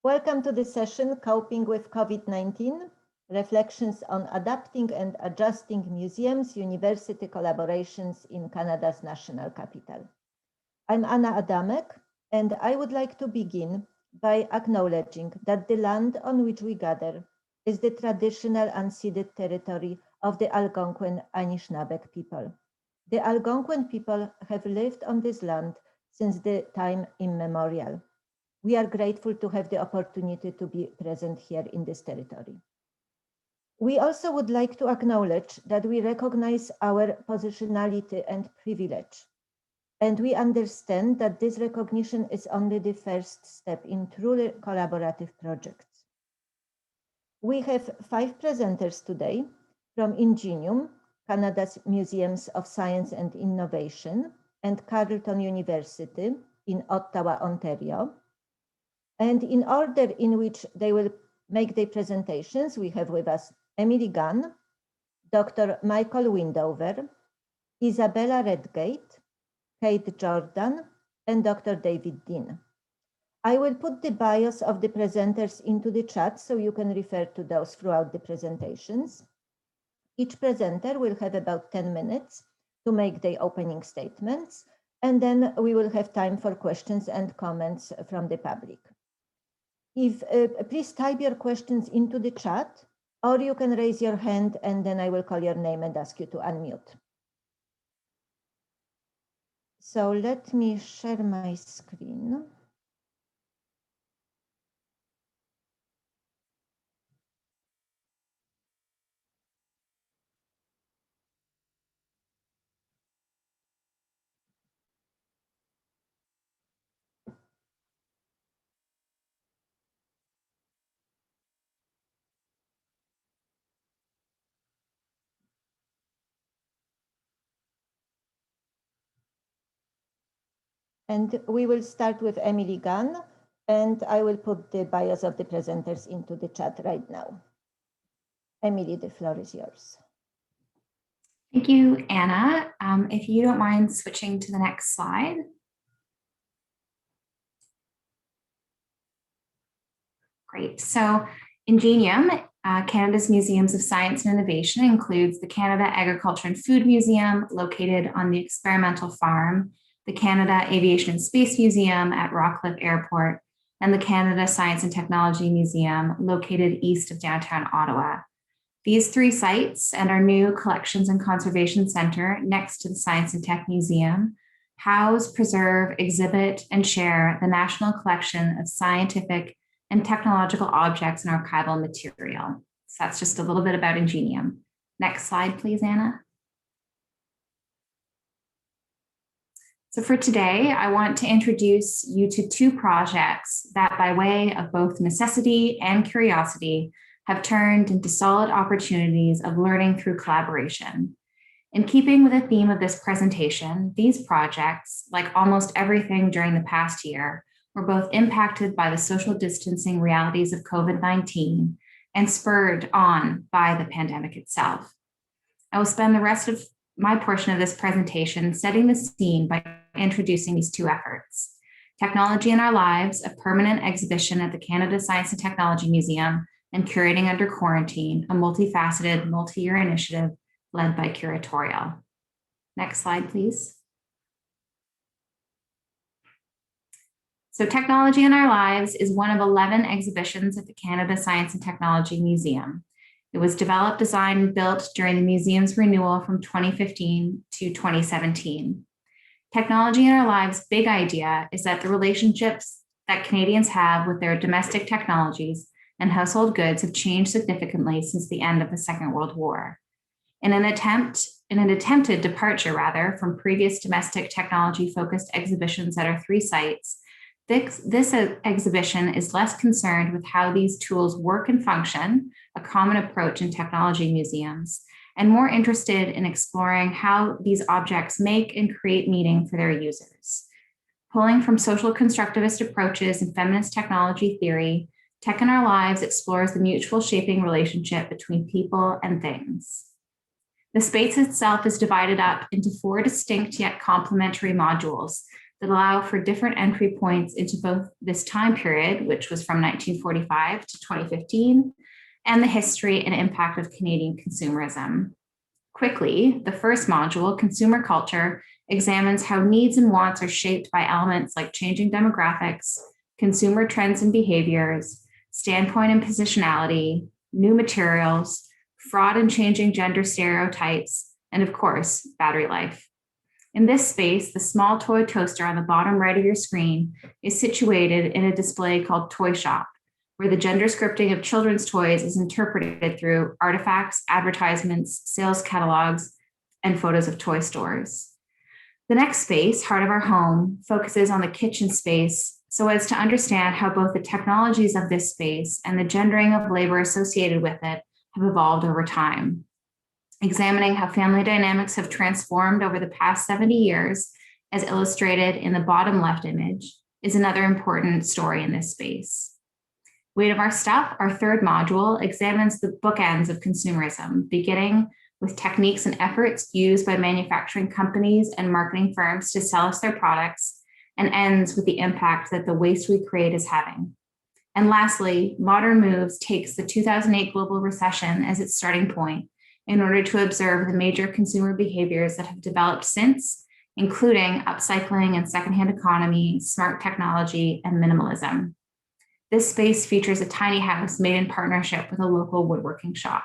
Welcome to the session, Coping with COVID-19, Reflections on Adapting and Adjusting Museums, University Collaborations in Canada's National Capital. I'm Anna Adamek, and I would like to begin by acknowledging that the land on which we gather is the traditional unceded territory of the Algonquin Anishinaabe people. The Algonquin people have lived on this land since the time immemorial. We are grateful to have the opportunity to be present here in this territory. We also would like to acknowledge that we recognize our positionality and privilege, and we understand that this recognition is only the first step in truly collaborative projects. We have 5 presenters today from Ingenium, Canada's Museums of Science and Innovation, and Carleton University in Ottawa, Ontario. And in order in which they will make their presentations, we have with us Emily Gunn, Dr. Michael Windover, Isabella Redgate, Kate Jordan, and Dr. David Dean. I will put the bios of the presenters into the chat so you can refer to those throughout the presentations. Each presenter will have about 10 minutes to make their opening statements, and then we will have time for questions and comments from the public. Please type your questions into the chat, or you can raise your hand and then I will call your name and ask you to unmute. So let me share my screen. And we will start with Emily Gunn, and I will put the bios of the presenters into the chat right now. Emily, the floor is yours. Thank you, Anna. If you don't mind switching to the next slide. Great. So Ingenium, Canada's Museums of Science and Innovation, includes the Canada Agriculture and Food Museum located on the experimental farm, the Canada Aviation and Space Museum at Rockcliffe Airport, and the Canada Science and Technology Museum located east of downtown Ottawa. These 3 sites and our new Collections and Conservation Centre next to the Science and Tech Museum house, preserve, exhibit, and share the national collection of scientific and technological objects and archival material. So that's just a little bit about Ingenium. Next slide, please, Anna. So for today, I want to introduce you to 2 projects that, by way of both necessity and curiosity, have turned into solid opportunities of learning through collaboration. In keeping with the theme of this presentation, these projects, like almost everything during the past year, were both impacted by the social distancing realities of COVID-19 and spurred on by the pandemic itself. I will spend the rest of my portion of this presentation setting the scene by introducing these 2 efforts: Technology in Our Lives, a permanent exhibition at the Canada Science and Technology Museum, and Curating Under Quarantine, a multifaceted, multi-year initiative led by Curatorial. Next slide, please. So Technology in Our Lives is one of 11 exhibitions at the Canada Science and Technology Museum. It was developed, designed, and built during the museum's renewal from 2015 to 2017. Technology in Our Lives' big idea is that the relationships that Canadians have with their domestic technologies and household goods have changed significantly since the end of the Second World War. In an attempted departure from previous domestic technology-focused exhibitions at our 3 sites, this exhibition is less concerned with how these tools work and function, a common approach in technology museums, and more interested in exploring how these objects make and create meaning for their users. Pulling from social constructivist approaches and feminist technology theory, Tech in Our Lives explores the mutual shaping relationship between people and things. The space itself is divided up into 4 distinct yet complementary modules that allow for different entry points into both this time period, which was from 1945 to 2015, and the history and impact of Canadian consumerism. Quickly, the first module, Consumer Culture, examines how needs and wants are shaped by elements like changing demographics, consumer trends and behaviors, standpoint and positionality, new materials, fraud and changing gender stereotypes, and of course, battery life. In this space, the small toy toaster on the bottom right of your screen is situated in a display called Toy Shop, where the gender scripting of children's toys is interpreted through artifacts, advertisements, sales catalogs, and photos of toy stores. The next space, Heart of Our Home, focuses on the kitchen space so as to understand how both the technologies of this space and the gendering of labor associated with it have evolved over time. Examining how family dynamics have transformed over the past 70 years, as illustrated in the bottom left image, is another important story in this space. Weight of Our Stuff, our third module, examines the bookends of consumerism, beginning with techniques and efforts used by manufacturing companies and marketing firms to sell us their products, and ends with the impact that the waste we create is having. And lastly, Modern Moves takes the 2008 global recession as its starting point in order to observe the major consumer behaviors that have developed since, including upcycling and secondhand economy, smart technology, and minimalism. This space features a tiny house made in partnership with a local woodworking shop.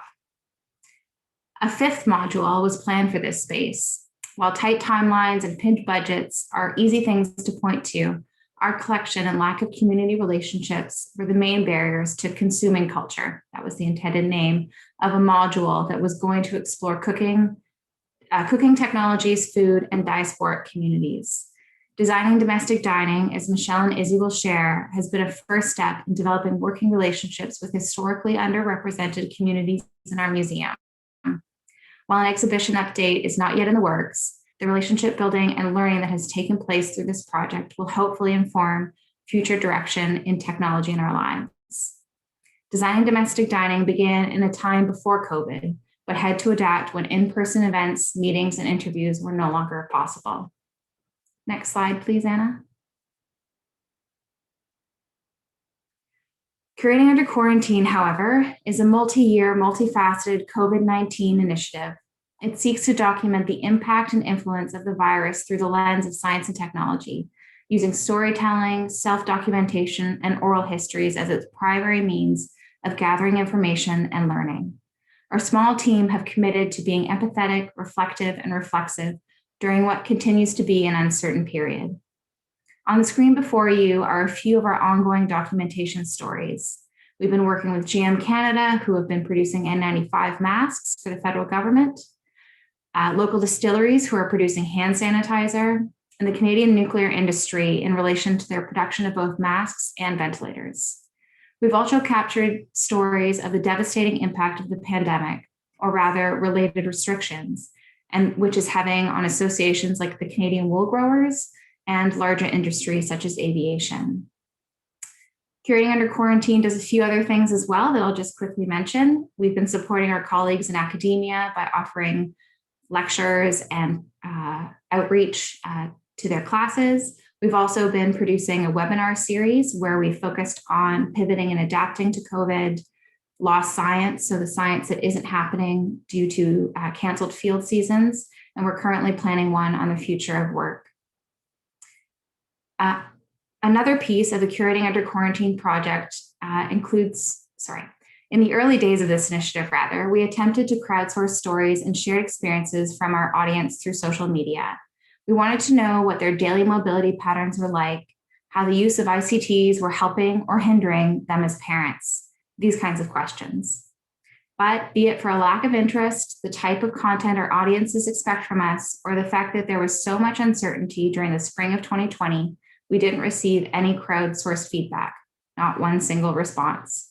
A fifth module was planned for this space. While tight timelines and pinched budgets are easy things to point to, our collection and lack of community relationships were the main barriers to consuming culture. That was the intended name of a module that was going to explore cooking technologies, food, and diasporic communities. Designing domestic dining, as Michelle and Izzy will share, has been a first step in developing working relationships with historically underrepresented communities in our museum. While an exhibition update is not yet in the works, the relationship building and learning that has taken place through this project will hopefully inform future direction in technology in our lives. Designing domestic dining began in a time before COVID, but had to adapt when in-person events, meetings, and interviews were no longer possible. Next slide, please, Anna. Curating Under Quarantine, however, is a multi-year, multifaceted COVID-19 initiative. It seeks to document the impact and influence of the virus through the lens of science and technology, using storytelling, self-documentation, and oral histories as its primary means of gathering information and learning. Our small team have committed to being empathetic, reflective, and reflexive during what continues to be an uncertain period. On the screen before you are a few of our ongoing documentation stories. We've been working with GM Canada, who have been producing N95 masks for the federal government, local distilleries who are producing hand sanitizer, and the Canadian nuclear industry in relation to their production of both masks and ventilators. We've also captured stories of the devastating impact of the pandemic, or rather related restrictions, and which is having on associations like the Canadian wool growers and larger industries such as aviation. Curating Under Quarantine does a few other things as well that I'll just quickly mention. We've been supporting our colleagues in academia by offering lectures and outreach to their classes. We've also been producing a webinar series where we focused on pivoting and adapting to COVID, lost science, so the science that isn't happening due to canceled field seasons, and we're currently planning one on the future of work. Another piece of the Curating Under Quarantine project in the early days of this initiative, we attempted to crowdsource stories and shared experiences from our audience through social media. We wanted to know what their daily mobility patterns were like, how the use of ICTs were helping or hindering them as parents, these kinds of questions. But be it for a lack of interest, the type of content our audiences expect from us, or the fact that there was so much uncertainty during the spring of 2020, we didn't receive any crowdsourced feedback, not one single response.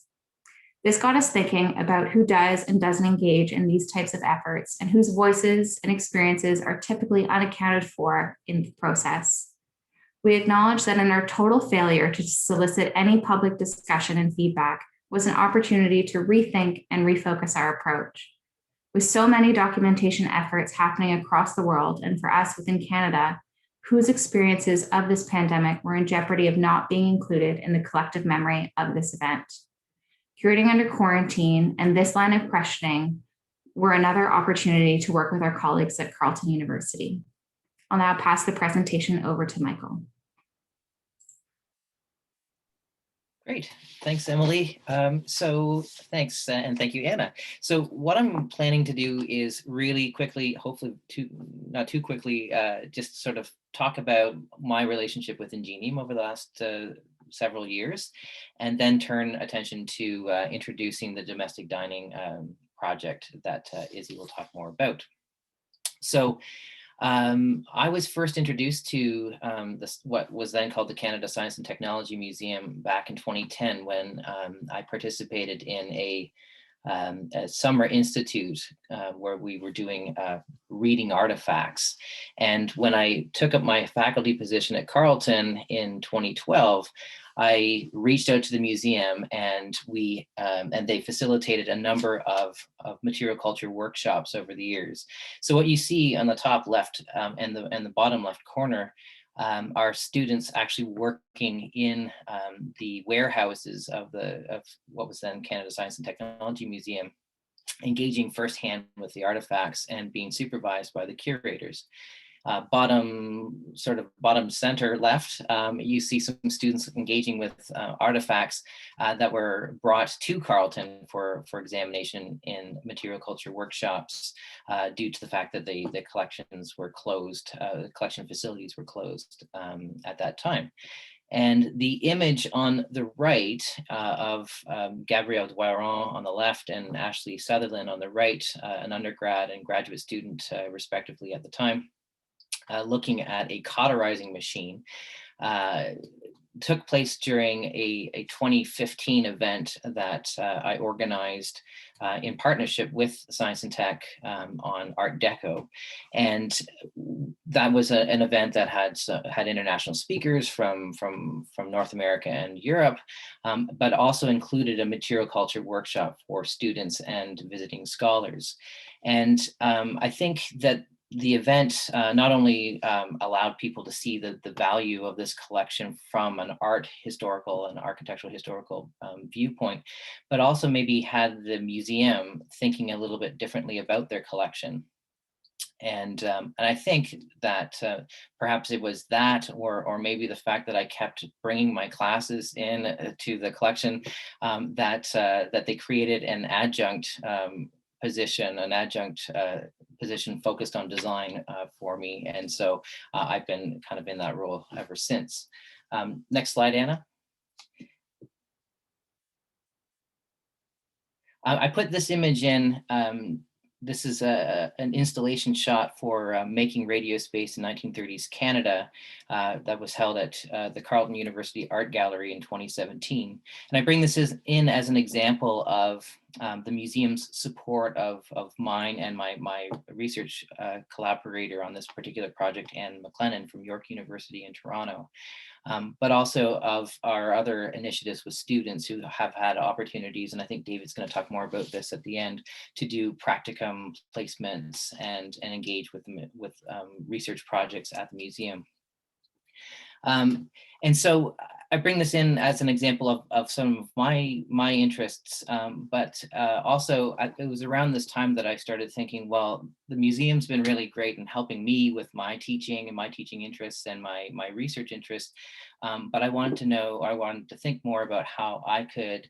This got us thinking about who does and doesn't engage in these types of efforts and whose voices and experiences are typically unaccounted for in the process. We acknowledge that in our total failure to solicit any public discussion and feedback was an opportunity to rethink and refocus our approach. With so many documentation efforts happening across the world and for us within Canada, whose experiences of this pandemic were in jeopardy of not being included in the collective memory of this event. Curating under quarantine and this line of questioning were another opportunity to work with our colleagues at Carleton University. I'll now pass the presentation over to Michael. Great, thanks, Emily. So thanks, and thank you, Anna. So what I'm planning to do is really quickly, hopefully not too quickly, just sort of talk about my relationship with Ingenium over the last several years, and then turn attention to introducing the domestic dining project that Izzy will talk more about. So I was first introduced to what was then called the Canada Science and Technology Museum back in 2010 when I participated in a summer institute where we were doing reading artifacts. And when I took up my faculty position at Carleton in 2012, I reached out to the museum, and they facilitated a number of material culture workshops over the years. So what you see on the top left and the bottom left corner are students actually working in the warehouses of what was then Canada Science and Technology Museum, engaging firsthand with the artifacts and being supervised by the curators. Bottom center left, you see some students engaging with artifacts that were brought to Carleton for examination in material culture workshops due to the fact that the collections were closed, the collection facilities were closed at that time. And the image on the right of Gabrielle Dwairon on the left and Ashley Sutherland on the right, an undergrad and graduate student respectively at the time, looking at a cauterizing machine, took place during a 2015 event that I organized in partnership with Science and Tech on Art Deco. And that was an event that had international speakers from North America and Europe, but also included a material culture workshop for students and visiting scholars. And I think that the event not only allowed people to see the value of this collection from an art historical and architectural historical viewpoint, but also maybe had the museum thinking a little bit differently about their collection. And I think that perhaps it was that, or maybe the fact that I kept bringing my classes in to the collection, that they created an adjunct position focused on design for me. And so I've been kind of in that role ever since. Next slide, Anna. I put this image in. This is an installation shot for Making Radio Space in 1930s Canada that was held at the Carleton University Art Gallery in 2017. And I bring this in as an example of the museum's support of mine and my research collaborator on this particular project, Anne McLennan from York University in Toronto. But also of our other initiatives with students who have had opportunities, and I think David's going to talk more about this at the end, to do practicum placements and engage with research projects at the museum. And so I bring this in as an example of some of my interests, but also it was around this time that I started thinking, well, the museum's been really great in helping me with my teaching and my teaching interests and my research interests, but I wanted to think more about how I could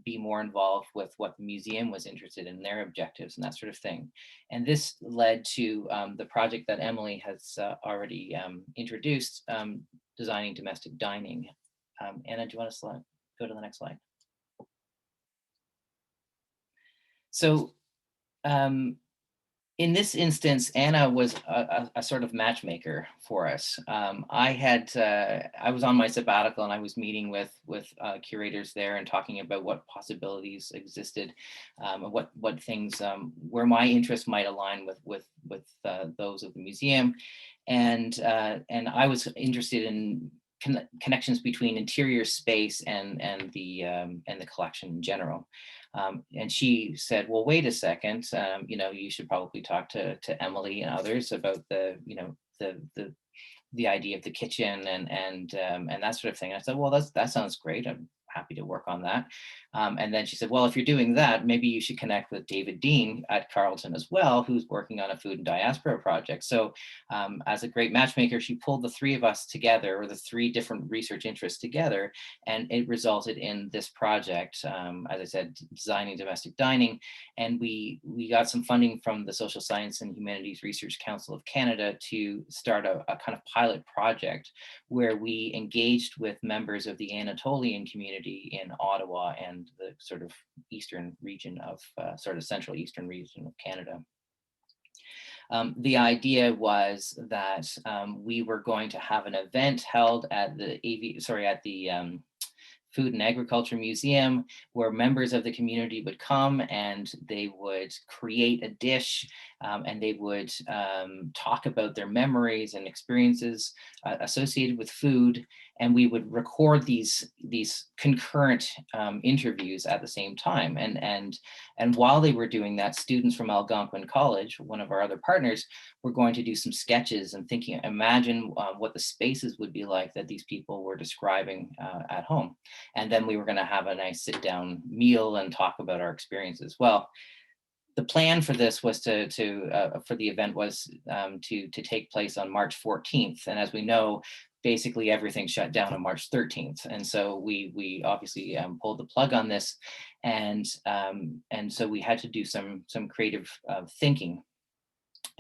be more involved with what the museum was interested in, their objectives and that sort of thing. And this led to the project that Emily has already introduced, designing domestic dining. Anna, do you want to go to the next slide? So in this instance, Anna was a sort of matchmaker for us. I was on my sabbatical and I was meeting with curators there and talking about what possibilities existed, what things, where my interests might align with those of the museum. And I was interested in connections between interior space and the collection in general. And she said, well, wait a second, you should probably talk to Emily and others about the the idea of the kitchen and that sort of thing. I said, well, that sounds great. I'm happy to work on that. And then she said, well, if you're doing that, maybe you should connect with David Dean at Carleton as well, who's working on a food and diaspora project. So as a great matchmaker, she pulled the three of us together, or the three different research interests together, and it resulted in this project, as I said, designing domestic dining. And we got some funding from the Social Science and Humanities Research Council of Canada to start a kind of pilot project where we engaged with members of the Anatolian community in Ottawa and the sort of eastern region of, sort of central eastern region of Canada. The idea was that we were going to have an event held at the Food and Agriculture Museum, where members of the community would come and they would create a dish, and they would talk about their memories and experiences associated with food. And we would record these concurrent interviews at the same time. And while they were doing that, students from Algonquin College, one of our other partners, were going to do some sketches and imagine what the spaces would be like that these people were describing at home. And then we were going to have a nice sit down meal and talk about our experiences. Well, the plan for this was for the event was to take place on March 14th. And as we know, basically everything shut down on March 13th. And so we obviously pulled the plug on this. And so we had to do some creative thinking.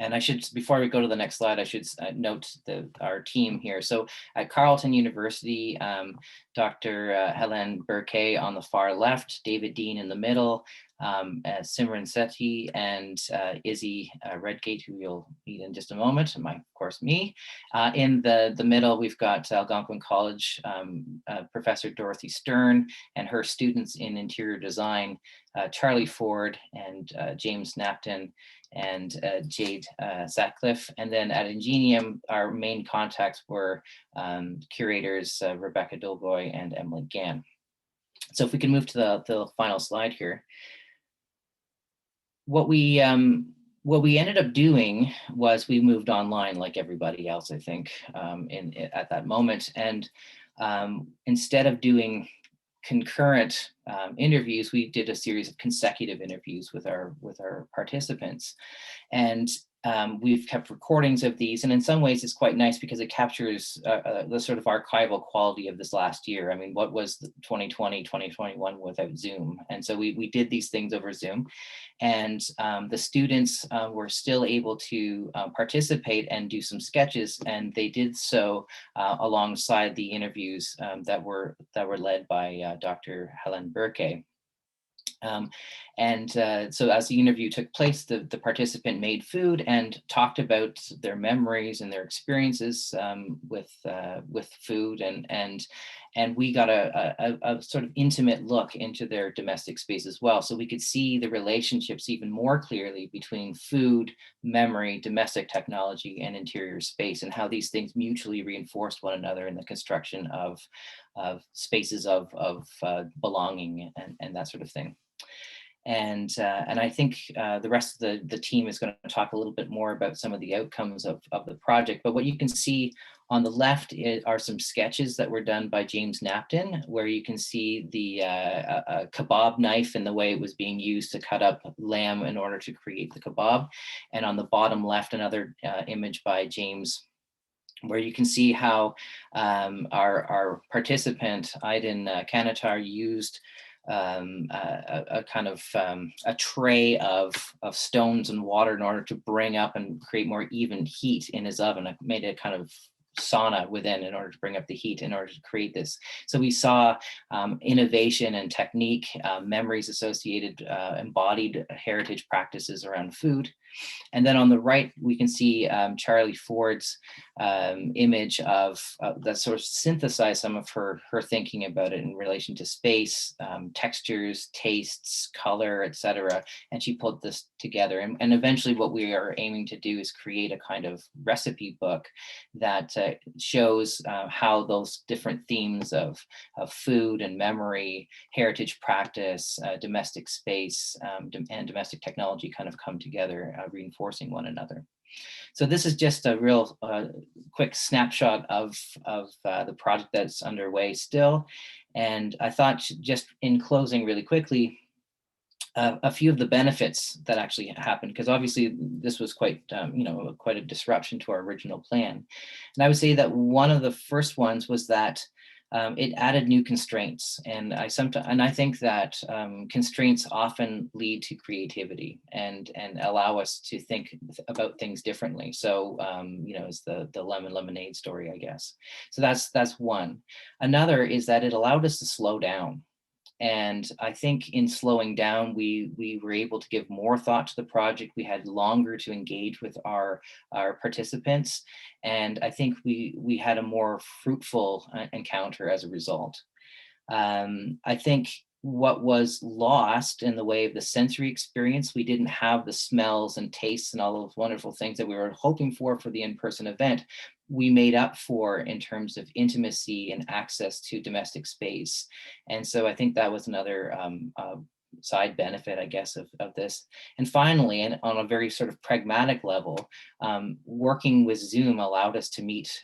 And I should, before we go to the next slide, I should note our team here. So at Carleton University, Dr. Helen Burke on the far left, David Dean in the middle, Simran Sethi and Izzy Redgate, who you'll meet in just a moment, and of course me. In the middle, we've got Algonquin College Professor Dorothy Stern and her students in interior design, Charlie Ford and James Napton and Jade Sutcliffe. And then at Ingenium, our main contacts were curators Rebecca Dolgoy and Emily Gann. So if we can move to the final slide here. What we ended up doing was we moved online like everybody else, I think, at that moment. And instead of doing concurrent interviews, we did a series of consecutive interviews with our participants. And we've kept recordings of these, and in some ways it's quite nice because it captures the sort of archival quality of this last year. I mean, what was 2020, 2021 without Zoom? And so we did these things over Zoom, and the students were still able to participate and do some sketches, and they did so alongside the interviews that were led by Dr. Helen Burke. So as the interview took place, the participant made food and talked about their memories and their experiences with food, and we got a sort of intimate look into their domestic space as well. So we could see the relationships even more clearly between food, memory, domestic technology, and interior space, and how these things mutually reinforced one another in the construction of spaces of belonging and that sort of thing. And I think the rest of the team is going to talk a little bit more about some of the outcomes of the project. But what you can see on the left are some sketches that were done by James Napton, where you can see the kebab knife and the way it was being used to cut up lamb in order to create the kebab. And on the bottom left, another image by James, where you can see how our participant, Aiden Kanatar, used a kind of a tray of stones and water in order to bring up and create more even heat in his oven. It made a kind of sauna within in order to bring up the heat in order to create this. So we saw innovation and technique, memories associated, embodied heritage practices around food. And then on the right, we can see Charlie Ford's image of that sort of synthesized some of her thinking about it in relation to space, textures, tastes, color, etc. And she put this together. And eventually what we are aiming to do is create a kind of recipe book that shows how those different themes of food and memory, heritage practice, domestic space, and domestic technology kind of come together, reinforcing one another. So this is just a real quick snapshot of the project that's underway still. And I thought just in closing really quickly, a few of the benefits that actually happened, because obviously this was quite, quite a disruption to our original plan. And I would say that one of the first ones was that it added new constraints, and I think that constraints often lead to creativity and allow us to think about things differently. So it's the lemon lemonade story, I guess. So that's one. Another is that it allowed us to slow down. And I think in slowing down, we were able to give more thought to the project. We had longer to engage with our participants. And I think we had a more fruitful encounter as a result. I think what was lost in the way of the sensory experience, we didn't have the smells and tastes and all those wonderful things that we were hoping for the in-person event. We made up for in terms of intimacy and access to domestic space. And so I think that was another side benefit, I guess, of this. And finally, and on a very sort of pragmatic level, working with Zoom allowed us to meet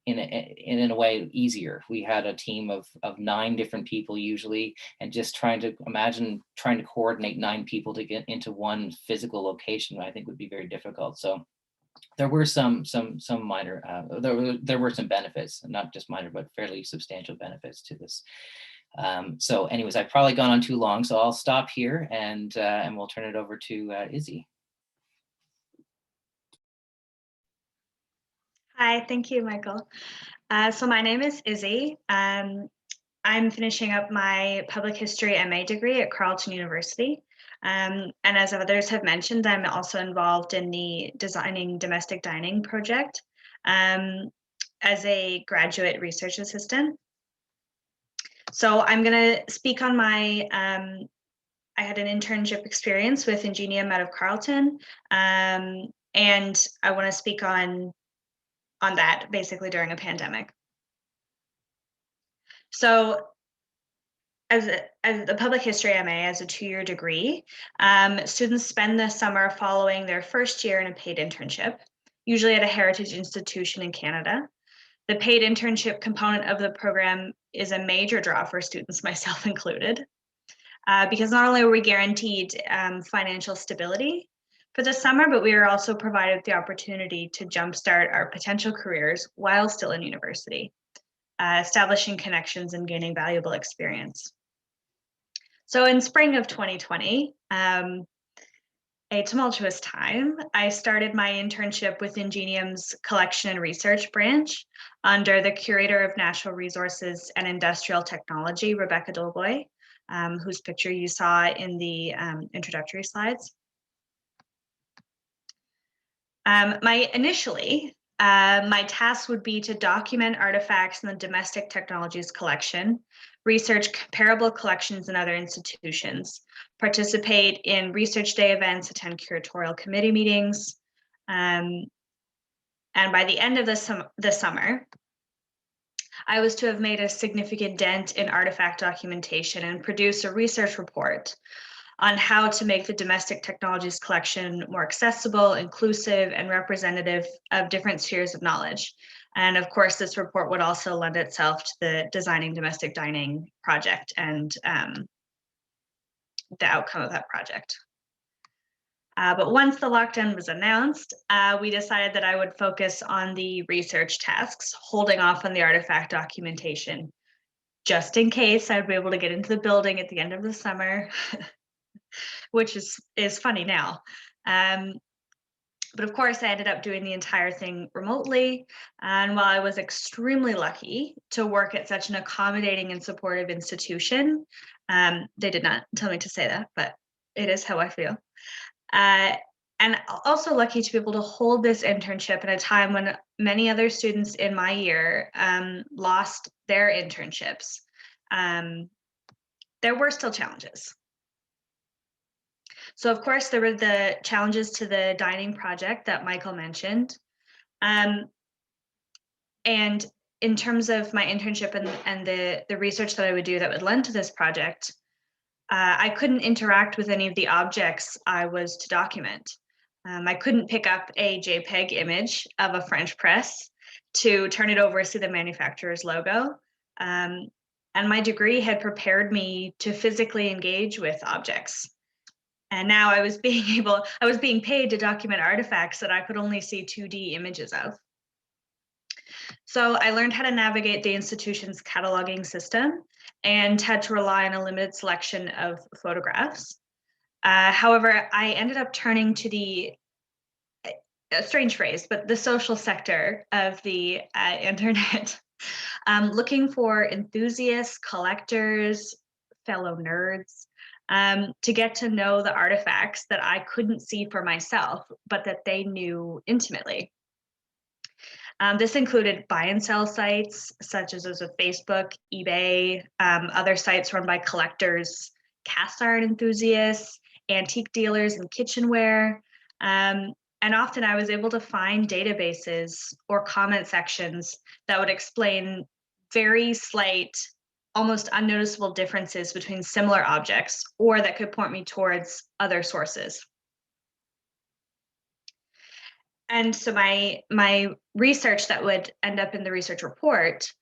in a way easier. We had a team of 9 different people usually, and just trying to coordinate 9 people to get into one physical location, I think would be very difficult. So there were some minor, there were some benefits, not just minor, but fairly substantial benefits to this. So anyways, I've probably gone on too long, so I'll stop here and we'll turn it over to Izzy. Hi, thank you, Michael. So my name is Izzy. I'm finishing up my public history MA degree at Carleton University. And as others have mentioned, I'm also involved in the Designing Domestic Dining project as a graduate research assistant. So I'm going to speak on my, I had an internship experience with Ingenium out of Carleton, and I want to speak on that basically during a pandemic. So as the public history MA, as a 2-year degree, students spend the summer following their first year in a paid internship, usually at a heritage institution in Canada. The paid internship component of the program is a major draw for students, myself included, because not only are we guaranteed financial stability for the summer, but we are also provided the opportunity to jumpstart our potential careers while still in university, establishing connections and gaining valuable experience. So in spring of 2020, a tumultuous time, I started my internship with Ingenium's collection and research branch under the curator of natural resources and industrial technology, Rebecca Dolboy, whose picture you saw in the introductory slides. My task would be to document artifacts in the domestic technologies collection, research comparable collections in other institutions, participate in research day events, attend curatorial committee meetings. And by the end of the summer, I was to have made a significant dent in artifact documentation and produce a research report on how to make the domestic technologies collection more accessible, inclusive, and representative of different spheres of knowledge. And of course, this report would also lend itself to the Designing Domestic Dining project and the outcome of that project. But once the lockdown was announced, we decided that I would focus on the research tasks, holding off on the artifact documentation, just in case I'd be able to get into the building at the end of the summer. Which is funny now. But of course, I ended up doing the entire thing remotely. And while I was extremely lucky to work at such an accommodating and supportive institution, they did not tell me to say that, but it is how I feel. And also lucky to be able to hold this internship at a time when many other students in my year lost their internships. There were still challenges. So of course, there were the challenges to the dining project that Michael mentioned. And in terms of my internship and the research that I would do that would lend to this project, I couldn't interact with any of the objects I was to document. I couldn't pick up a JPEG image of a French press to turn it over to the manufacturer's logo. And my degree had prepared me to physically engage with objects. And now I was being paid to document artifacts that I could only see 2D images of. So I learned how to navigate the institution's cataloging system and had to rely on a limited selection of photographs. However, I ended up turning to a strange phrase, but the social sector of the internet, looking for enthusiasts, collectors, fellow nerds, to get to know the artifacts that I couldn't see for myself, but that they knew intimately. This included buy and sell sites, such as those of Facebook, eBay, other sites run by collectors, cast iron enthusiasts, antique dealers and kitchenware. And often I was able to find databases or comment sections that would explain very slight, almost unnoticeable differences between similar objects, or that could point me towards other sources. And so my research that would end up in the research report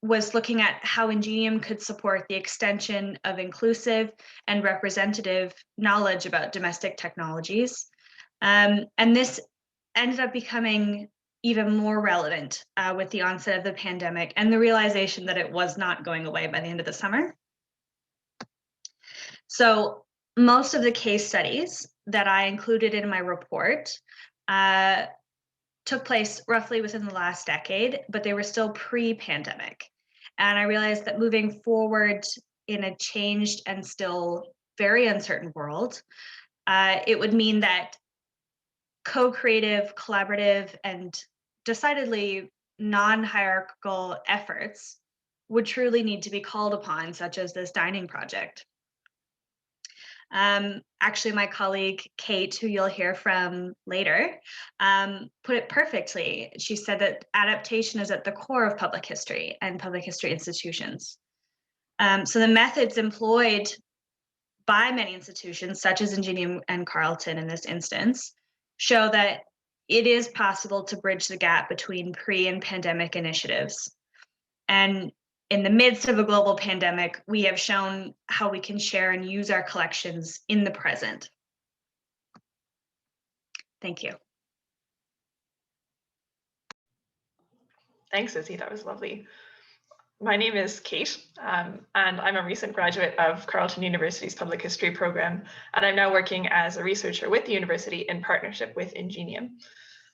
was looking at how Ingenium could support the extension of inclusive and representative knowledge about domestic technologies. And this ended up becoming even more relevant with the onset of the pandemic and the realization that it was not going away by the end of the summer. So most of the case studies that I included in my report took place roughly within the last decade, but they were still pre-pandemic. And I realized that moving forward in a changed and still very uncertain world, it would mean that co-creative, collaborative, and decidedly non-hierarchical efforts would truly need to be called upon, such as this dining project. Actually, my colleague, Kate, who you'll hear from later, put it perfectly. She said that adaptation is at the core of public history and public history institutions. So the methods employed by many institutions, such as Ingenium and Carleton in this instance, show that it is possible to bridge the gap between pre and pandemic initiatives. And in the midst of a global pandemic, we have shown how we can share and use our collections in the present. Thank you. Thanks, Izzy. That was lovely. My name is Kate, and I'm a recent graduate of Carleton University's Public History program, and I'm now working as a researcher with the university in partnership with Ingenium.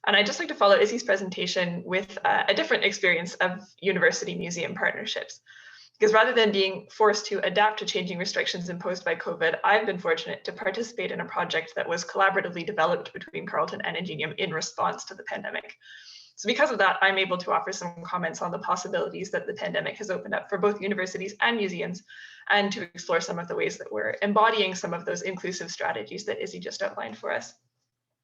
And I'd just like to follow Izzy's presentation with a different experience of university museum partnerships. Because rather than being forced to adapt to changing restrictions imposed by COVID, I've been fortunate to participate in a project that was collaboratively developed between Carleton and Ingenium in response to the pandemic. So because of that, I'm able to offer some comments on the possibilities that the pandemic has opened up for both universities and museums, and to explore some of the ways that we're embodying some of those inclusive strategies that Izzy just outlined for us.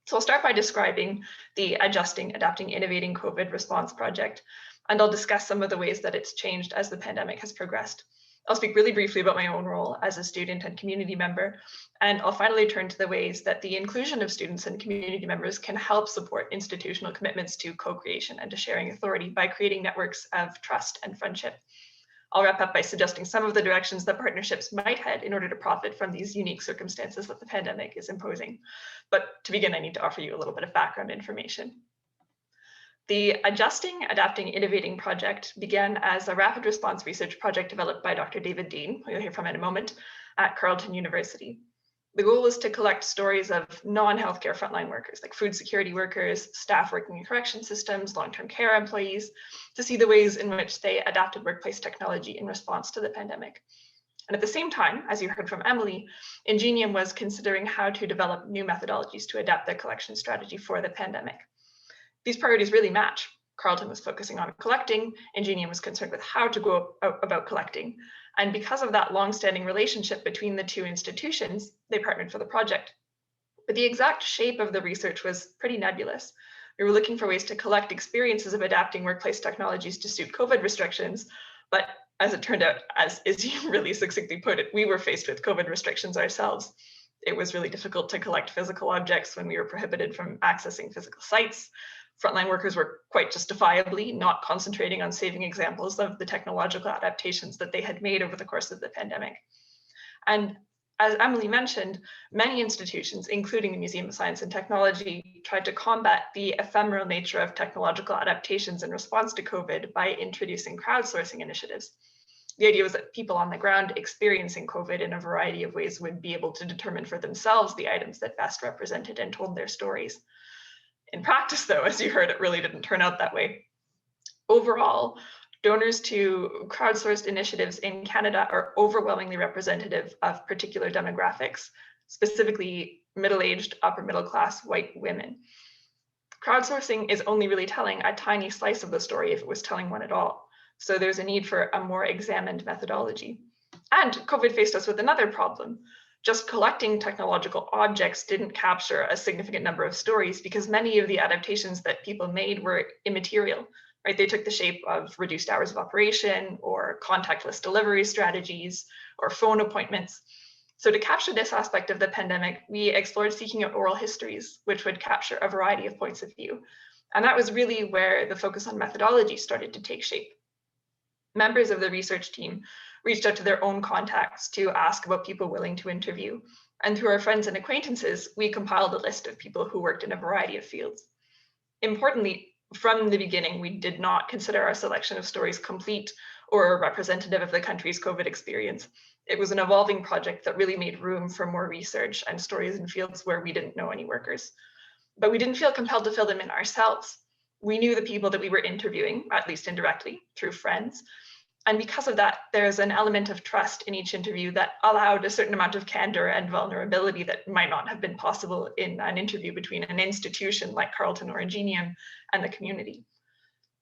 So I'll start by describing the Adjusting, Adapting, Innovating COVID Response Project, and I'll discuss some of the ways that it's changed as the pandemic has progressed. I'll speak really briefly about my own role as a student and community member, and I'll finally turn to the ways that the inclusion of students and community members can help support institutional commitments to co-creation and to sharing authority by creating networks of trust and friendship. I'll wrap up by suggesting some of the directions that partnerships might head in order to profit from these unique circumstances that the pandemic is imposing. But to begin, I need to offer you a little bit of background information. The Adjusting, Adapting, Innovating project began as a rapid response research project developed by Dr. David Dean, who you'll hear from in a moment, at Carleton University. The goal was to collect stories of non-healthcare frontline workers, like food security workers, staff working in correction systems, long-term care employees, to see the ways in which they adapted workplace technology in response to the pandemic. And at the same time, as you heard from Emily, Ingenium was considering how to develop new methodologies to adapt their collection strategy for the pandemic. These priorities really match. Carleton was focusing on collecting, Ingenium was concerned with how to go about collecting. And because of that long-standing relationship between the two institutions, they partnered for the project. But the exact shape of the research was pretty nebulous. We were looking for ways to collect experiences of adapting workplace technologies to suit COVID restrictions, but as it turned out, as Izzy really succinctly put it, we were faced with COVID restrictions ourselves. It was really difficult to collect physical objects when we were prohibited from accessing physical sites. Frontline workers were quite justifiably not concentrating on saving examples of the technological adaptations that they had made over the course of the pandemic. And as Emily mentioned, many institutions, including the Museum of Science and Technology, tried to combat the ephemeral nature of technological adaptations in response to COVID by introducing crowdsourcing initiatives. The idea was that people on the ground experiencing COVID in a variety of ways would be able to determine for themselves the items that best represented and told their stories. In practice, though, as you heard, it really didn't turn out that way. Overall, donors to crowdsourced initiatives in Canada are overwhelmingly representative of particular demographics, specifically middle-aged, upper-middle-class white women. Crowdsourcing is only really telling a tiny slice of the story if it was telling one at all. So there's a need for a more examined methodology. And COVID faced us with another problem. Just collecting technological objects didn't capture a significant number of stories because many of the adaptations that people made were immaterial, right? They took the shape of reduced hours of operation or contactless delivery strategies or phone appointments. So to capture this aspect of the pandemic, we explored seeking out oral histories, which would capture a variety of points of view. And that was really where the focus on methodology started to take shape. Members of the research team reached out to their own contacts to ask about people willing to interview. And through our friends and acquaintances, we compiled a list of people who worked in a variety of fields. Importantly, from the beginning, we did not consider our selection of stories complete or representative of the country's COVID experience. It was an evolving project that really made room for more research and stories in fields where we didn't know any workers. But we didn't feel compelled to fill them in ourselves. We knew the people that we were interviewing, at least indirectly, through friends. And because of that, there's an element of trust in each interview that allowed a certain amount of candor and vulnerability that might not have been possible in an interview between an institution like Carleton or Ingenium and the community.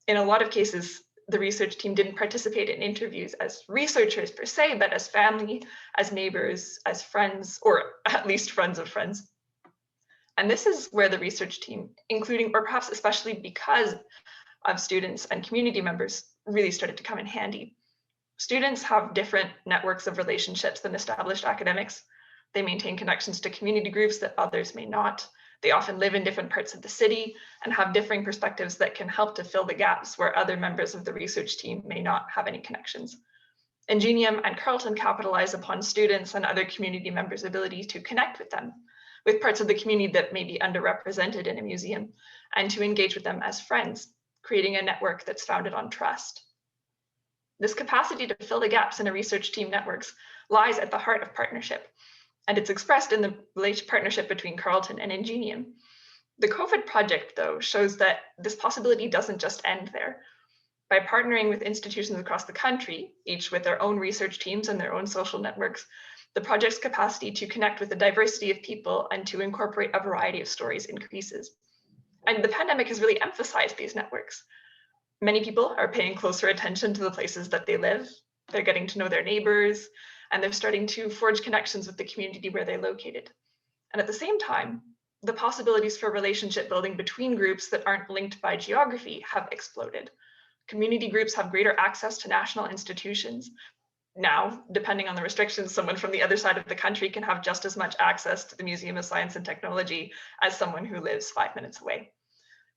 In a lot of cases, the research team didn't participate in interviews as researchers per se, but as family, as neighbors, as friends, or at least friends of friends. And this is where the research team, including, or perhaps especially because of students and community members, really started to come in handy. Students have different networks of relationships than established academics. They maintain connections to community groups that others may not. They often live in different parts of the city and have differing perspectives that can help to fill the gaps where other members of the research team may not have any connections. Ingenium and Carleton capitalize upon students and other community members' ability to connect with them, with parts of the community that may be underrepresented in a museum, and to engage with them as friends, creating a network that's founded on trust. This capacity to fill the gaps in a research team networks lies at the heart of partnership, and it's expressed in the partnership between Carleton and Ingenium. The COVID project, though, shows that this possibility doesn't just end there. By partnering with institutions across the country, each with their own research teams and their own social networks, the project's capacity to connect with a diversity of people and to incorporate a variety of stories increases. And the pandemic has really emphasized these networks. Many people are paying closer attention to the places that they live. They're getting to know their neighbors, and they're starting to forge connections with the community where they're located. And at the same time, the possibilities for relationship building between groups that aren't linked by geography have exploded. Community groups have greater access to national institutions. Now, depending on the restrictions, someone from the other side of the country can have just as much access to the Museum of Science and Technology as someone who lives 5 minutes away.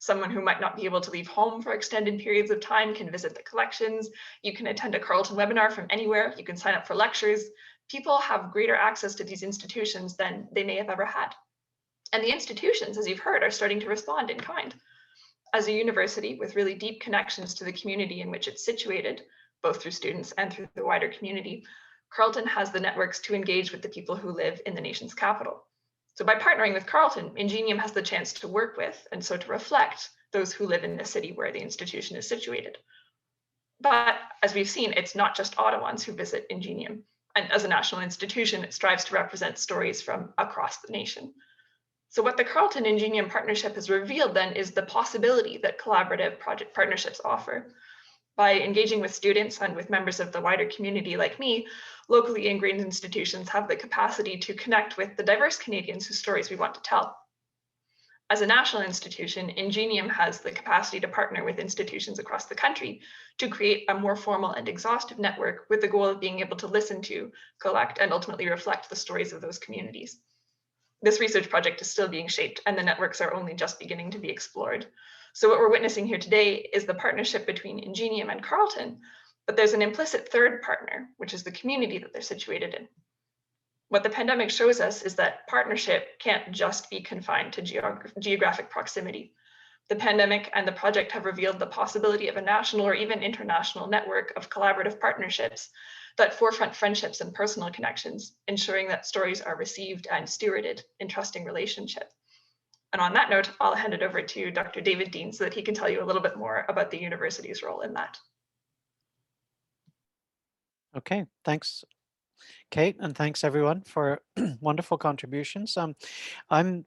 Someone who might not be able to leave home for extended periods of time can visit the collections. You can attend a Carleton webinar from anywhere. You can sign up for lectures. People have greater access to these institutions than they may have ever had. And the institutions, as you've heard, are starting to respond in kind. As a university with really deep connections to the community in which it's situated, both through students and through the wider community, Carleton has the networks to engage with the people who live in the nation's capital. So by partnering with Carleton, Ingenium has the chance to work with, and so to reflect, those who live in the city where the institution is situated. But as we've seen, it's not just Ottawans who visit Ingenium. And as a national institution, it strives to represent stories from across the nation. So what the Carleton Ingenium partnership has revealed then is the possibility that collaborative project partnerships offer. By engaging with students and with members of the wider community like me, locally ingrained institutions have the capacity to connect with the diverse Canadians whose stories we want to tell. As a national institution, Ingenium has the capacity to partner with institutions across the country to create a more formal and exhaustive network with the goal of being able to listen to, collect, and ultimately reflect the stories of those communities. this research project is still being shaped and the networks are only just beginning to be explored. So what we're witnessing here today is the partnership between Ingenium and Carleton, but there's an implicit third partner, which is the community that they're situated in. What the pandemic shows us is that partnership can't just be confined to geographic proximity. The pandemic and the project have revealed the possibility of a national or even international network of collaborative partnerships that forefront friendships and personal connections, ensuring that stories are received and stewarded in trusting relationship. And on that note, I'll hand it over to Dr. David Dean so that he can tell you a little bit more about the university's role in that. Okay, thanks, Kate, and thanks everyone for wonderful contributions. I'm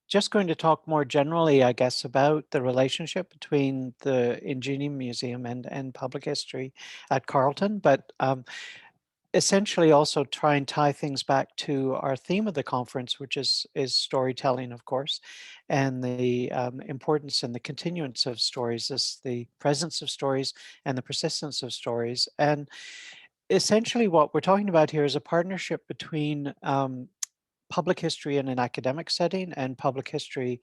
just going to talk more generally, I guess, about the relationship between the Ingenium Museum and public history at Carleton, but essentially also try and tie things back to our theme of the conference, which is storytelling, of course, and the importance and the continuance of stories, is the presence of stories and the persistence of stories. And essentially what we're talking about here is a partnership between public history in an academic setting and public history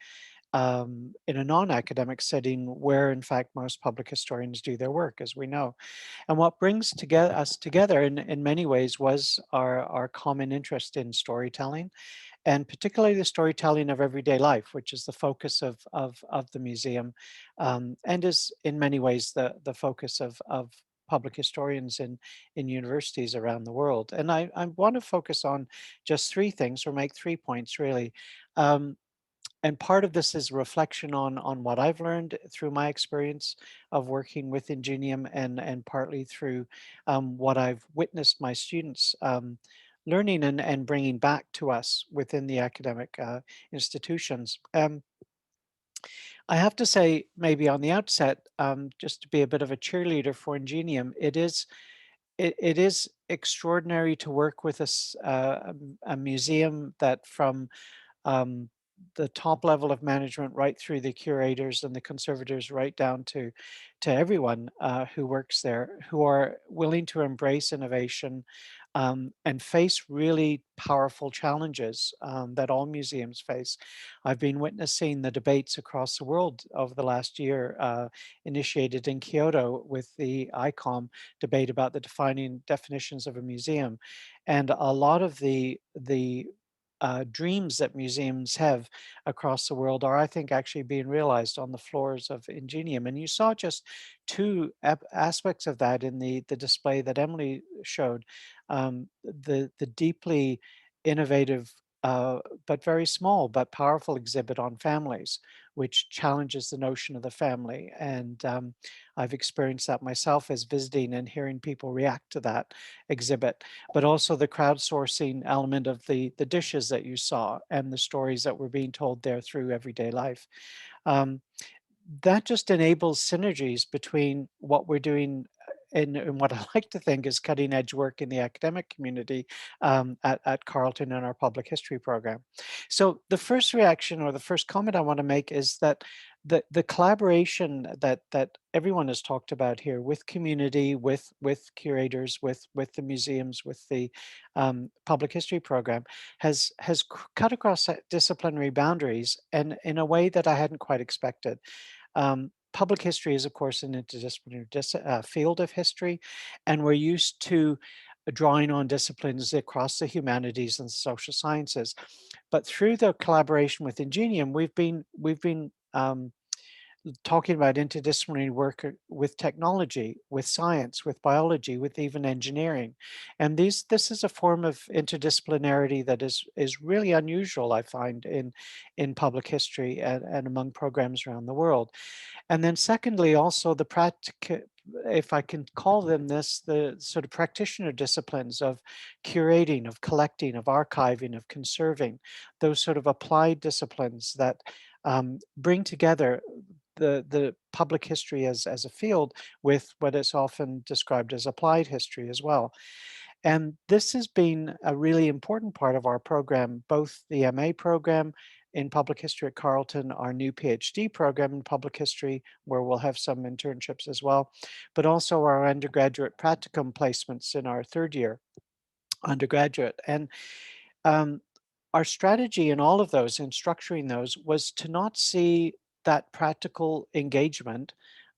in a non-academic setting where in fact most public historians do their work, as we know. And what brings us together in many ways was our common interest in storytelling, and particularly the storytelling of everyday life, which is the focus of the museum, and is in many ways the focus of public historians in universities around the world. And I want to focus on just three things, or make 3 points really. And part of this is reflection on what I've learned through my experience of working with Ingenium, and partly through what I've witnessed my students learning and bringing back to us within the academic institutions. I have to say, maybe on the outset, just to be a bit of a cheerleader for Ingenium, it is extraordinary to work with a museum that from the top level of management right through the curators and the conservators right down to everyone who works there, who are willing to embrace innovation and face really powerful challenges that all museums face. I've been witnessing the debates across the world over the last year, initiated in Kyoto with the ICOM debate about the definitions of a museum. And a lot of the dreams that museums have across the world are, I think, actually being realized on the floors of Ingenium. And you saw just two aspects of that in the display that Emily showed. The deeply innovative but very small but powerful exhibit on families, which challenges the notion of the family. And I've experienced that myself as visiting and hearing people react to that exhibit, but also the crowdsourcing element of the dishes that you saw and the stories that were being told there through everyday life. That just enables synergies between what we're doing and what I like to think is cutting edge work in the academic community at Carleton in our public history program. So the first reaction, or the first comment I want to make, is that the collaboration that everyone has talked about here with community, with curators, with the museums, with the public history program has cut across disciplinary boundaries, and in a way that I hadn't quite expected. Public history is, of course, an interdisciplinary field of history, and we're used to drawing on disciplines across the humanities and social sciences. But through the collaboration with Ingenium, we've been talking about interdisciplinary work with technology, with science, with biology, with even engineering. And this is a form of interdisciplinarity that is really unusual, I find, in public history and among programs around the world. And then secondly, also the if I can call them this, the sort of practitioner disciplines of curating, of collecting, of archiving, of conserving, those sort of applied disciplines that bring together the public history as a field with what is often described as applied history as well. And this has been a really important part of our program, both the MA program in public history at Carleton, our new PhD program in public history, where we'll have some internships as well, but also our undergraduate practicum placements in our third year undergraduate. And our strategy in all of those, in structuring those, was to not see that practical engagement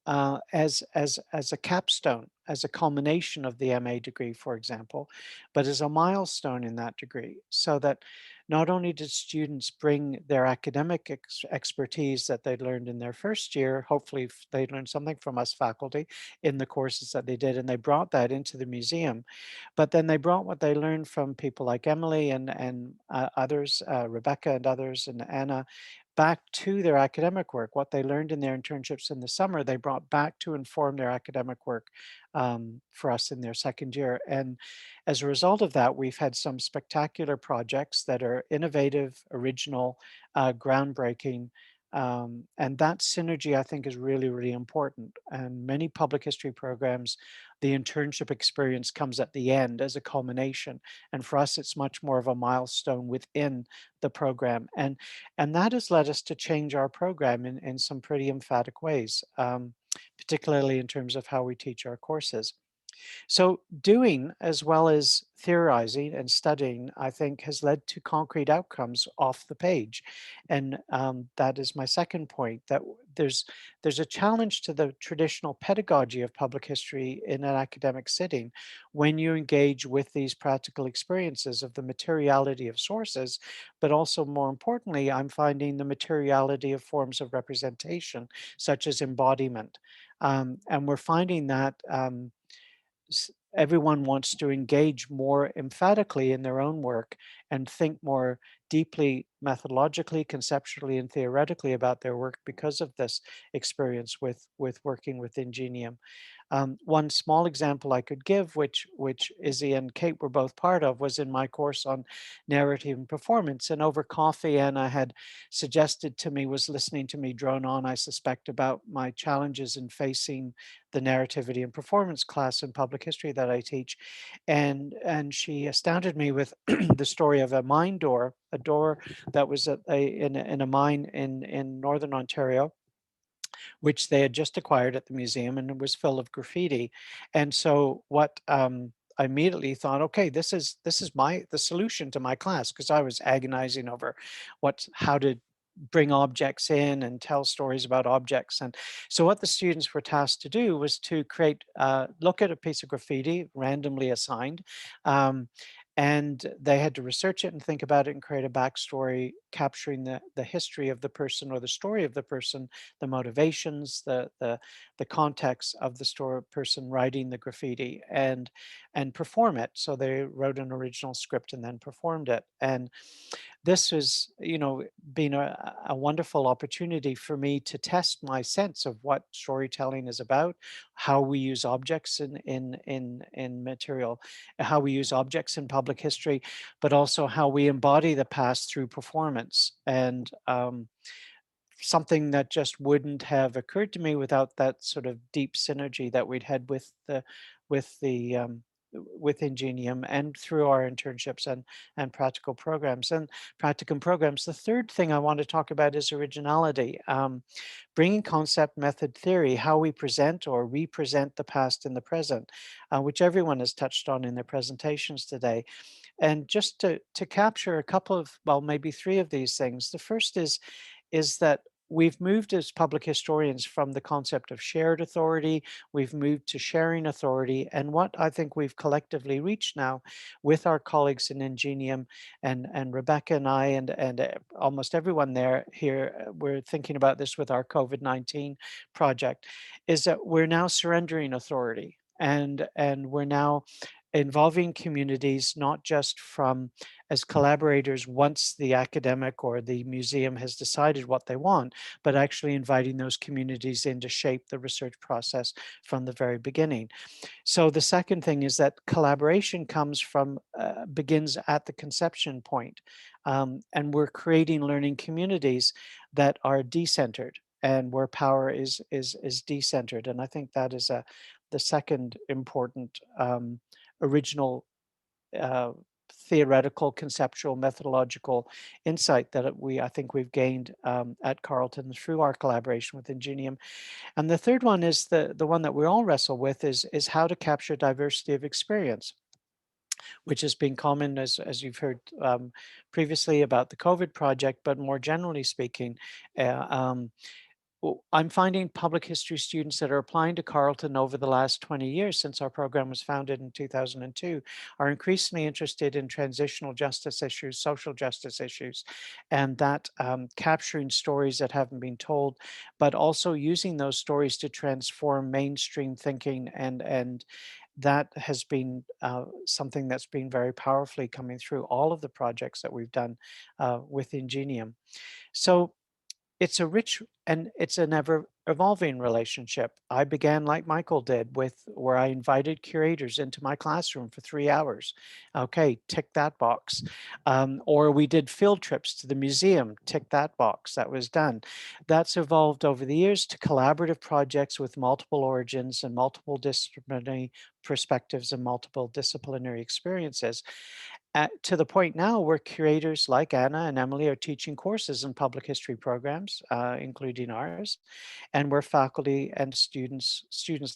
as a capstone, as a culmination of the MA degree, for example, but as a milestone in that degree, so that not only did students bring their academic expertise that they learned in their first year, hopefully they learned something from us faculty in the courses that they did, and they brought that into the museum, but then they brought what they learned from people like Emily and others, Rebecca and others, and Anna, back to their academic work. What they learned in their internships in the summer, they brought back to inform their academic work for us in their second year. And as a result of that, we've had some spectacular projects that are innovative, original, groundbreaking. And that synergy, I think, is really, really important. And many public history programs, the internship experience comes at the end as a culmination. And for us, it's much more of a milestone within the program. And that has led us to change our program in some pretty emphatic ways, particularly in terms of how we teach our courses. So doing as well as theorizing and studying, I think, has led to concrete outcomes off the page. And that is my second point, that there's a challenge to the traditional pedagogy of public history in an academic setting when you engage with these practical experiences of the materiality of sources, but also more importantly, I'm finding the materiality of forms of representation, such as embodiment. And we're finding that everyone wants to engage more emphatically in their own work and think more deeply methodologically, conceptually, and theoretically about their work because of this experience with working with Ingenium. One small example I could give, which Izzy and Kate were both part of, was in my course on narrative and performance. And over coffee, Anna had suggested to me, was listening to me drone on, I suspect, about my challenges in facing the narrativity and performance class in public history that I teach. And she astounded me with the story of a mine door, a door that was in a mine in Northern Ontario, which they had just acquired at the museum, and it was full of graffiti. And so what I immediately thought, okay, this is the solution to my class, because I was agonizing over how to bring objects in and tell stories about objects. And so what the students were tasked to do was to look at a piece of graffiti randomly assigned, and they had to research it and think about it and create a backstory capturing the history of the person or the story of the person, the motivations, the context of the person writing the graffiti, and perform it. So they wrote an original script and then performed it. And this has, been a wonderful opportunity for me to test my sense of what storytelling is about, how we use objects in material, how we use objects in public history, but also how we embody the past through performance. And something that just wouldn't have occurred to me without that sort of deep synergy that we'd had with Ingenium and through our internships and practical programs. And practicum programs, the third thing I want to talk about is originality. Bringing concept, method, theory, how we present or represent the past in the present, which everyone has touched on in their presentations today. And just to capture a couple of, well, maybe three of these things. The first is that we've moved as public historians from the concept of shared authority, we've moved to sharing authority. And what I think we've collectively reached now with our colleagues in Ingenium and Rebecca and I and almost everyone here, we're thinking about this with our COVID-19 project, is that we're now surrendering authority, and we're now involving communities, not just as collaborators once the academic or the museum has decided what they want, but actually inviting those communities in to shape the research process from the very beginning. So the second thing is that collaboration begins at the conception point, and we're creating learning communities that are decentered and where power is decentered. And I think that is the second important original theoretical, conceptual, methodological insight that I think we've gained at Carleton through our collaboration with Ingenium. And the third one is the one that we all wrestle with is how to capture diversity of experience. which has been common, as you've heard previously about the COVID project, but more generally speaking, I'm finding public history students that are applying to Carleton over the last 20 years since our program was founded in 2002 are increasingly interested in transitional justice issues, social justice issues, and that capturing stories that haven't been told, but also using those stories to transform mainstream thinking, and that has been something that's been very powerfully coming through all of the projects that we've done with Ingenium. So it's a rich and it's an ever evolving relationship. I began like Michael did, with where I invited curators into my classroom for 3 hours. Okay, tick that box. Or we did field trips to the museum, tick that box, that was done. That's evolved over the years to collaborative projects with multiple origins and multiple disciplinary perspectives and multiple disciplinary experiences. To the point now where curators like Anna and Emily are teaching courses in public history programs, including ours, and where faculty and students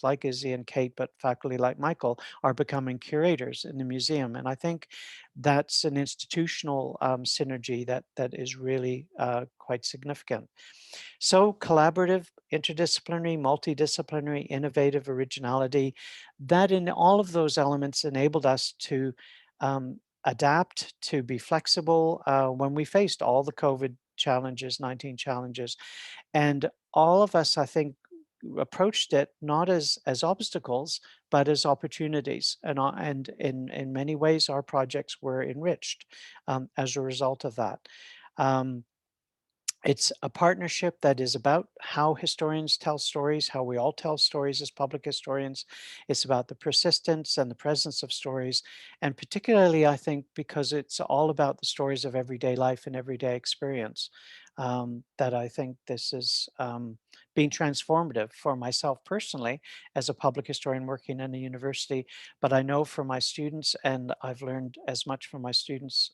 like Izzy and Kate, but faculty like Michael, are becoming curators in the museum. And I think that's an institutional synergy that is really quite significant. So collaborative, interdisciplinary, multidisciplinary, innovative, originality, that in all of those elements enabled us to adapt, to be flexible when we faced all the COVID challenges, 19 challenges. And all of us, I think, approached it not as obstacles, but as opportunities. And in many ways, our projects were enriched as a result of that. It's a partnership that is about how historians tell stories, how we all tell stories as public historians. It's about the persistence and the presence of stories. And particularly, I think, because it's all about the stories of everyday life and everyday experience, that I think this is being transformative for myself personally as a public historian working in a university. But I know for my students, and I've learned as much from my students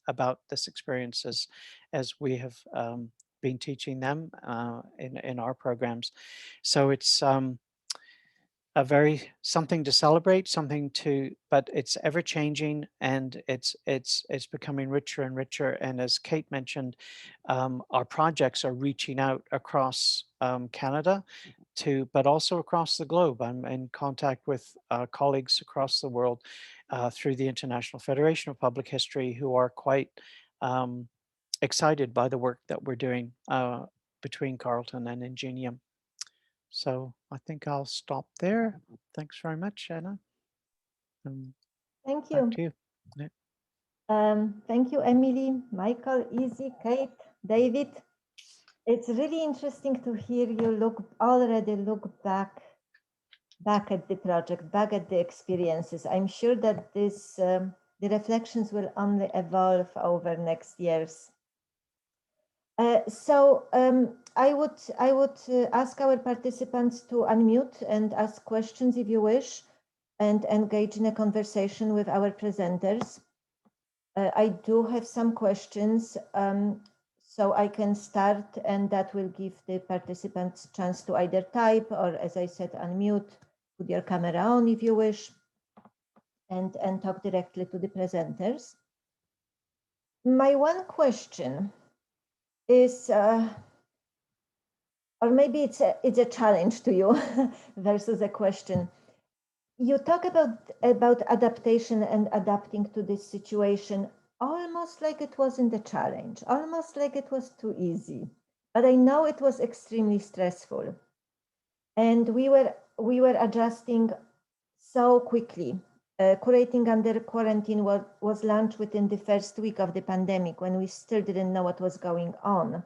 about this experience as we have been teaching them in our programs. So it's a very something to celebrate, but it's ever changing, and it's becoming richer and richer. And as Kate mentioned, our projects are reaching out across Canada but also across the globe. I'm in contact with colleagues across the world through the International Federation of Public History, who are quite excited by the work that we're doing between Carleton and Ingenium. So I think I'll stop there. Thanks very much, Anna. Thank Back you. to you. Yeah. Thank you, Emily, Michael, Izzy, Kate, David. It's really interesting to hear you already look back at the project, back at the experiences. I'm sure that the reflections will only evolve over next years. So I would ask our participants to unmute and ask questions if you wish, and engage in a conversation with our presenters. I do have some questions, so I can start, and that will give the participants a chance to either type or, as I said, unmute, put your camera on if you wish, and talk directly to the presenters. My one question is, or maybe it's a challenge to you versus a question. You talk about adaptation and adapting to this situation almost like it wasn't a challenge, almost like it was too easy. But I know it was extremely stressful, and we were adjusting so quickly. Curating under quarantine was launched within the first week of the pandemic, when we still didn't know what was going on.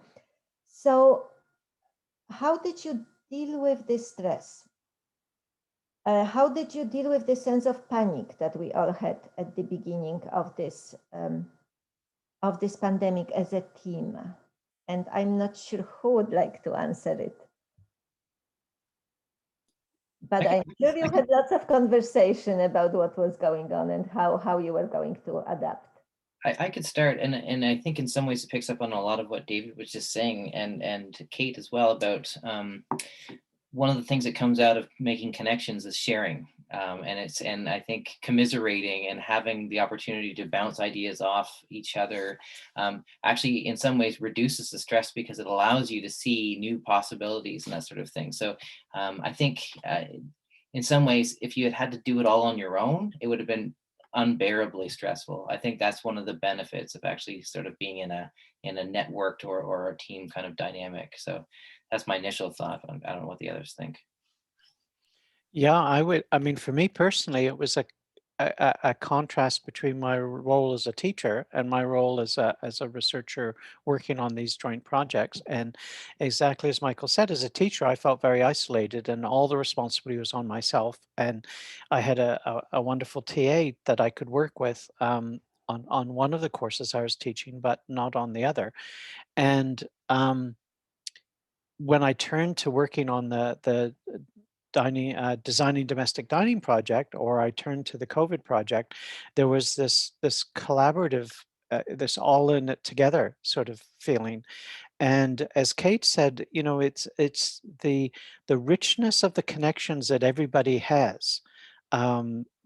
So how did you deal with this stress? How did you deal with the sense of panic that we all had at the beginning of this pandemic as a team? And I'm not sure who would like to answer it. But I'm sure you had lots of conversation about what was going on and how you were going to adapt. I could start, and I think in some ways it picks up on a lot of what David was just saying, and Kate as well, about one of the things that comes out of making connections is sharing. And I think commiserating and having the opportunity to bounce ideas off each other actually in some ways reduces the stress, because it allows you to see new possibilities and that sort of thing. So I think in some ways, if you had had to do it all on your own, it would have been unbearably stressful. I think that's one of the benefits of actually sort of being in a networked or a team kind of dynamic. So that's my initial thought. I don't know what the others think. Yeah, I mean, for me personally, it was a contrast between my role as a teacher and my role as a researcher working on these joint projects. And exactly as Michael said, as a teacher, I felt very isolated and all the responsibility was on myself. And I had a wonderful TA that I could work with on one of the courses I was teaching, but not on the other. And when I turned to working on the designing domestic dining project, or I turned to the COVID project, there was this collaborative, this all in it together sort of feeling. And as Kate said, you know, it's the richness of the connections that everybody has,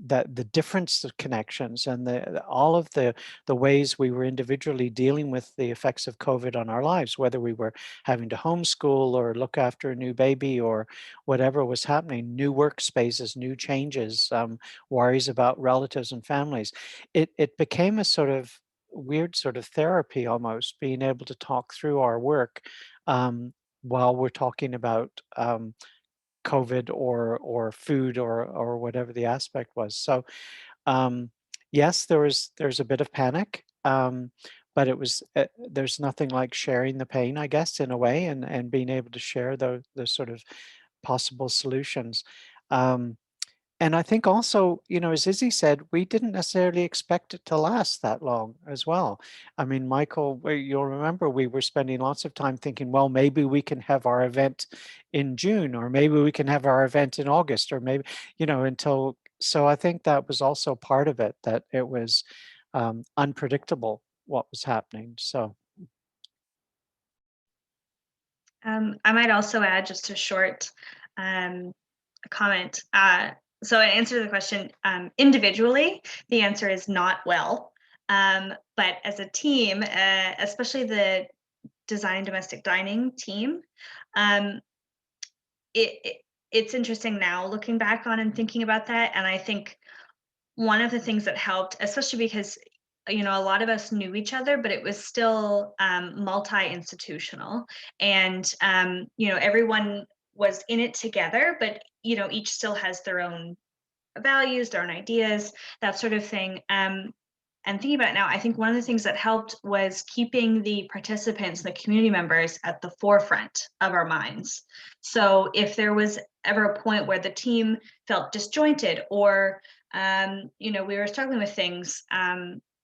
that the difference of connections and all of the ways we were individually dealing with the effects of COVID on our lives, whether we were having to homeschool or look after a new baby or whatever was happening, new workspaces, new changes, worries about relatives and families. It became a sort of weird sort of therapy almost, being able to talk through our work while we're talking about COVID or food or whatever the aspect was. So yes, there's a bit of panic, but it was there's nothing like sharing the pain, I guess, in a way, and being able to share the sort of possible solutions. And I think also, you know, as Izzy said, we didn't necessarily expect it to last that long as well. I mean, Michael, you'll remember we were spending lots of time thinking, well, maybe we can have our event in June, or maybe we can have our event in August, or maybe, you know, until, so I think that was also part of it, that it was unpredictable what was happening. So. I might also add just a short comment. So in answer to the question, individually, the answer is not well. But as a team, especially the design domestic dining team, it's interesting now looking back on and thinking about that. And I think one of the things that helped, especially because, you know, a lot of us knew each other, but it was still multi-institutional, and you know, everyone was in it together, but you know, each still has their own values, their own ideas, that sort of thing. And thinking about it now, I think one of the things that helped was keeping the participants, the community members, at the forefront of our minds. So if there was ever a point where the team felt disjointed, or you know, we were struggling with things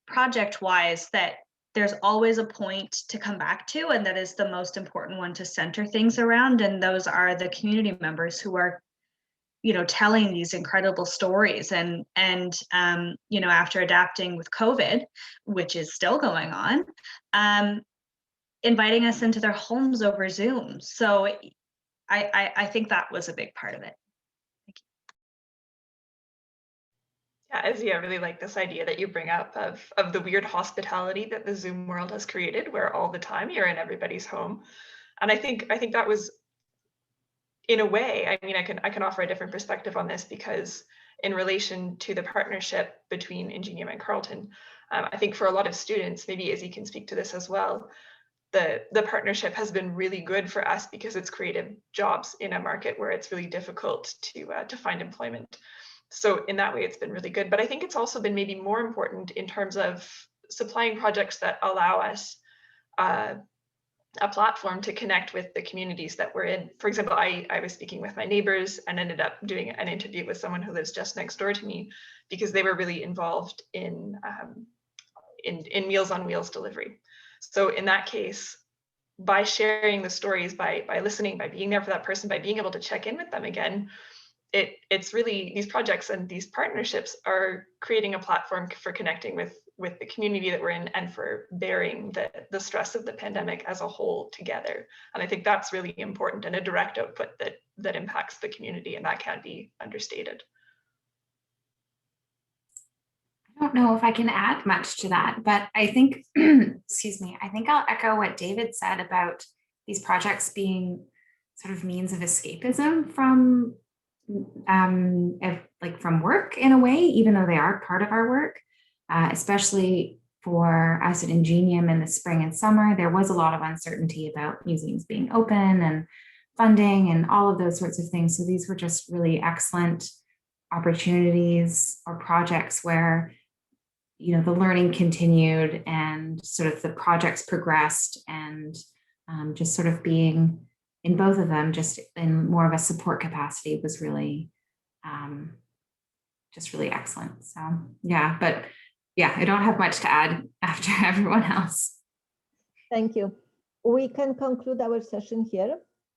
project-wise, that there's always a point to come back to, and that is the most important one to center things around. And those are the community members who are, you know, telling these incredible stories. And you know, after adapting with COVID, which is still going on, inviting us into their homes over Zoom. So I think that was a big part of it. Yeah, Izzy, I really like this idea that you bring up of the weird hospitality that the Zoom world has created, where all the time you're in everybody's home. And I think that was, in a way, I mean, I can offer a different perspective on this, because in relation to the partnership between Ingenium and Carleton, I think for a lot of students, maybe Izzy can speak to this as well, the partnership has been really good for us because it's created jobs in a market where it's really difficult to find employment. So in that way, it's been really good. But I think it's also been maybe more important in terms of supplying projects that allow us a platform to connect with the communities that we're in. For example, I was speaking with my neighbors and ended up doing an interview with someone who lives just next door to me, because they were really involved in Meals on Wheels delivery. So in that case, by sharing the stories, by listening, by being there for that person, by being able to check in with them again, it's really, these projects and these partnerships are creating a platform for connecting with the community that we're in, and for bearing the stress of the pandemic as a whole together. And I think that's really important, and a direct output that impacts the community, and that can't be understated. don't know if I can add much to that, but I think, excuse me, I think I'll echo what David said about these projects being sort of means of escapism from from work in a way, even though they are part of our work, especially for us at Ingenium in the spring and summer. There was a lot of uncertainty about museums being open and funding and all of those sorts of things. So these were just really excellent opportunities or projects where, you know, the learning continued and sort of the projects progressed, and just sort of being in both of them just in more of a support capacity was really just really excellent. So yeah, but yeah, I don't have much to add after everyone else. Thank you. We can conclude our session here.